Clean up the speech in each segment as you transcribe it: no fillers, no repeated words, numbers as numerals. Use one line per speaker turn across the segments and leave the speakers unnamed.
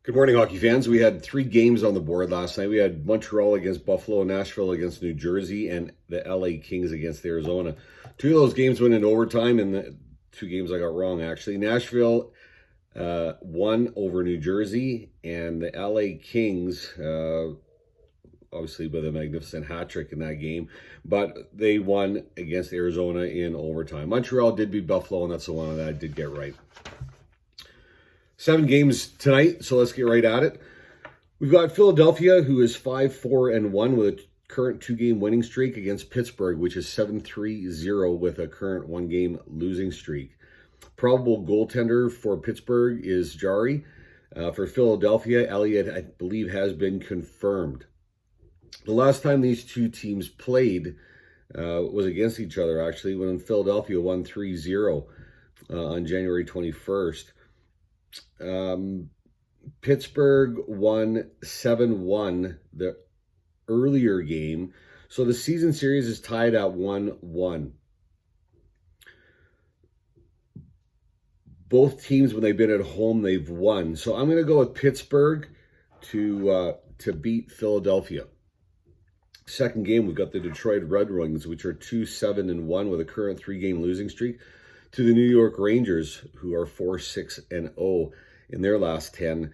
Good morning, hockey fans. We had 3 games on the board last night. We had Montreal against Buffalo, Nashville against New Jersey, and the LA Kings against Arizona. 2 of those games went in overtime, and the 2 games I got wrong, actually. Nashville won over New Jersey, and the LA Kings, obviously with a magnificent hat trick in that game, but they won against Arizona in overtime. Montreal did beat Buffalo, and that's the one that I did get right. 7 games tonight, so let's get right at it. We've got Philadelphia, who is 5-4-1 with a current 2-game winning streak, against Pittsburgh, which is 7-3-0 with a current 1-game losing streak. Probable goaltender for Pittsburgh is Jari. For Philadelphia, Elliott, I believe, has been confirmed. The last time these 2 teams played was against each other, actually, when Philadelphia won 3-0 on January 21st. Pittsburgh won 7-1 the earlier game, so the season series is tied at 1-1. Both teams, when they've been at home, they've won. So I'm going to go with Pittsburgh to beat Philadelphia. Second game, we've got the Detroit Red Wings, which are 2-7-1 with a current 3-game losing streak, to the New York Rangers, who are 4-6-0 in their last 10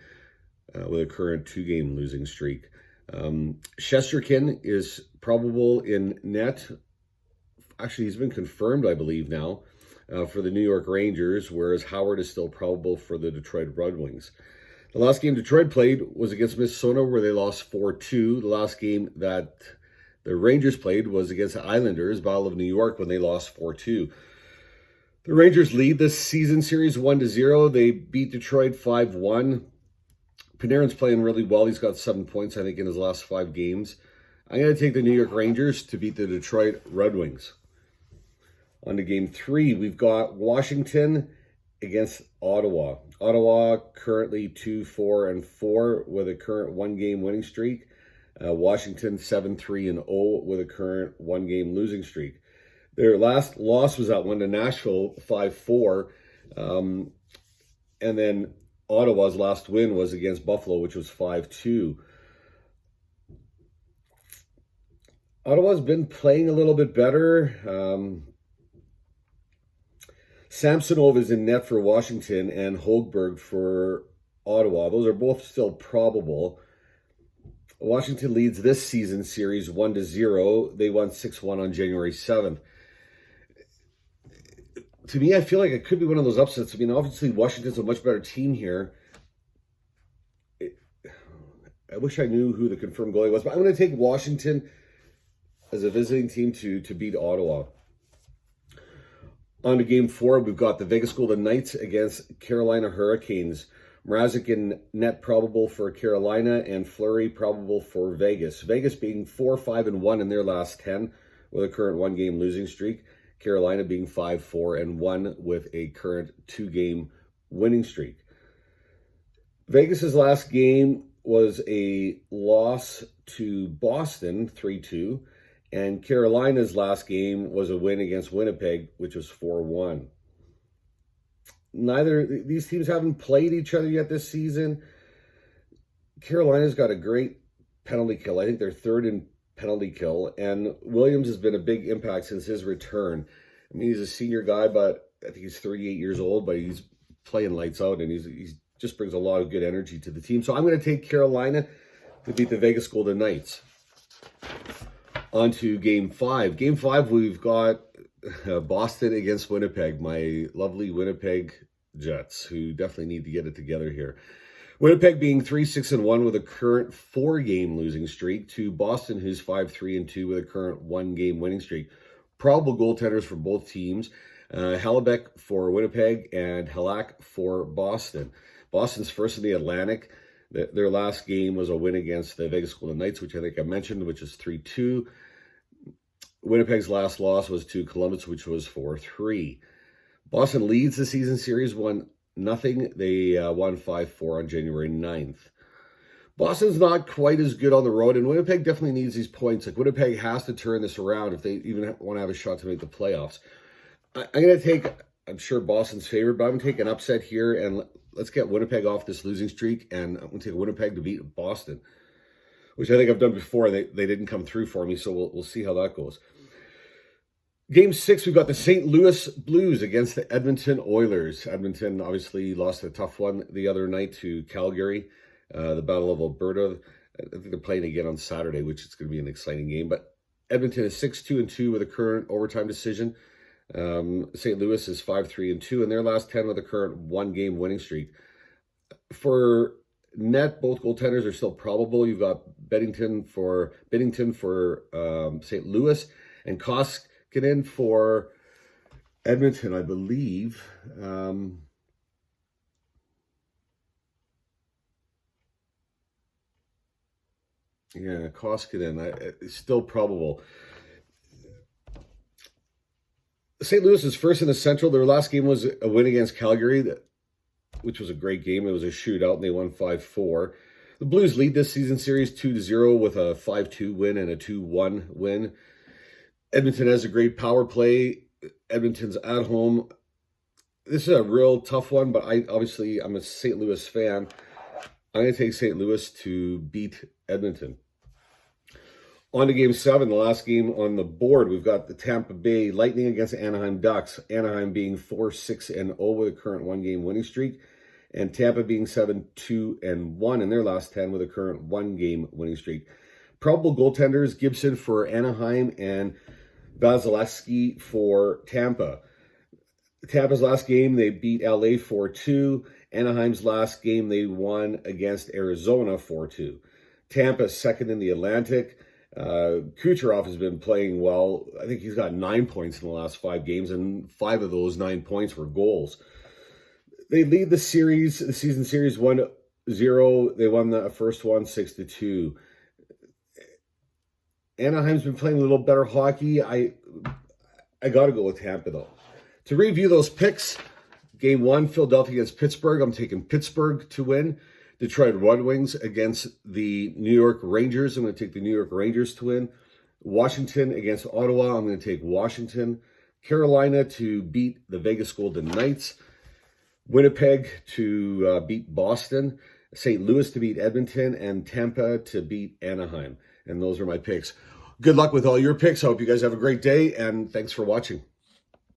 with a current 2-game losing streak. Shesterkin is probable in net. Actually, he's been confirmed, I believe, now for the New York Rangers, whereas Howard is still probable for the Detroit Red Wings. The last game Detroit played was against Minnesota, where they lost 4-2. The last game that the Rangers played was against the Islanders, Battle of New York, when they lost 4-2. The Rangers lead this season series 1-0. They beat Detroit 5-1. Panarin's playing really well. He's got 7 points, I think, in his last 5 games. I'm going to take the New York Rangers to beat the Detroit Red Wings. On to game 3, we've got Washington against Ottawa. Ottawa currently 2-4-4 with a current 1-game winning streak. Washington 7-3-0 with a current 1-game losing streak. Their last loss was that one to Nashville, 5-4. And then Ottawa's last win was against Buffalo, which was 5-2. Ottawa's been playing a little bit better. Samsonov is in net for Washington and Holberg for Ottawa. Those are both still probable. Washington leads this season series 1-0. They won 6-1 on January 7th. To me, I feel like it could be one of those upsets. I mean, obviously, Washington's a much better team here. I wish I knew who the confirmed goalie was, but I'm going to take Washington as a visiting team to beat Ottawa. On to game 4, we've got the Vegas Golden Knights against Carolina Hurricanes. Mrazek in net probable for Carolina, and Fleury probable for Vegas. Vegas being 4-5-1 in their last 10 with a current 1-game losing streak. Carolina being 5-4-1 with a current 2-game winning streak. Vegas's last game was a loss to Boston, 3-2, and Carolina's last game was a win against Winnipeg, which was 4-1. Neither these teams haven't played each other yet this season. Carolina's got a great penalty kill. I think they're 3rd in penalty kill, and Williams has been a big impact since his return. I mean, he's a senior guy, but I think he's 38 years old, but he's playing lights out, and he's just brings a lot of good energy to the team. So I'm going to take Carolina to beat the Vegas Golden Knights. On to game 5. Game 5, we've got Boston against Winnipeg, my lovely Winnipeg Jets, who definitely need to get it together here. Winnipeg being 3-6-1 with a current 4-game losing streak, to Boston, who's 5-3-2 with a current 1-game winning streak. Probable goaltenders for both teams, Hellebuck for Winnipeg and Halak for Boston. Boston's first in the Atlantic. Their last game was a win against the Vegas Golden Knights, which I think I mentioned, which is 3-2. Winnipeg's last loss was to Columbus, which was 4-3. Boston leads the season series 1-0. They won 5-4 on January 9th. Boston's not quite as good on the road, and Winnipeg definitely needs these points. Like, Winnipeg has to turn this around if they even want to have a shot to make the playoffs. I'm going to take I'm sure Boston's favored, but I'm going to take an upset here, and let's get Winnipeg off this losing streak, and I'm going to take Winnipeg to beat Boston, which I think I've done before. They didn't come through for me, so we'll see how that goes. Game 6, we've got the St. Louis Blues against the Edmonton Oilers. Edmonton obviously lost a tough one the other night to Calgary, the Battle of Alberta. I think they're playing again on Saturday, which is going to be an exciting game. But Edmonton is 6-2-2 with a current overtime decision. St. Louis is 5-3-2 in their last 10 with a current one-game winning streak. For net, both goaltenders are still probable. You've got Binnington for St. Louis and Koskinen for Edmonton, I believe. Yeah, Koskinen, it's still probable. St. Louis is first in the Central. Their last game was a win against Calgary, which was a great game. It was a shootout, and they won 5-4. The Blues lead this season series 2-0 with a 5-2 win and a 2-1 win. Edmonton has a great power play. Edmonton's at home. This is a real tough one, but I'm a St. Louis fan. I'm going to take St. Louis to beat Edmonton. On to Game 7, the last game on the board, we've got the Tampa Bay Lightning against the Anaheim Ducks. Anaheim being 4-6-0 with a current one-game winning streak, and Tampa being 7-2-1 in their last 10 with a current one-game winning streak. Probable goaltenders, Gibson for Anaheim and Vasilevsky for Tampa. Tampa's last game, they beat LA 4-2. Anaheim's last game, they won against Arizona 4-2. Tampa's second in the Atlantic. Kucherov has been playing well. I think he's got 9 points in the last 5 games, and 5 of those 9 points were goals. They lead the season series 1-0. They won the first one 6-2. Anaheim's been playing a little better hockey. I got to go with Tampa, though. To review those picks, Game 1, Philadelphia against Pittsburgh. I'm taking Pittsburgh to win. Detroit Red Wings against the New York Rangers. I'm going to take the New York Rangers to win. Washington against Ottawa. I'm going to take Washington. Carolina to beat the Vegas Golden Knights. Winnipeg to beat Boston. St. Louis to beat Edmonton. And Tampa to beat Anaheim. And those are my picks. Good luck with all your picks. I hope you guys have a great day, and thanks for watching.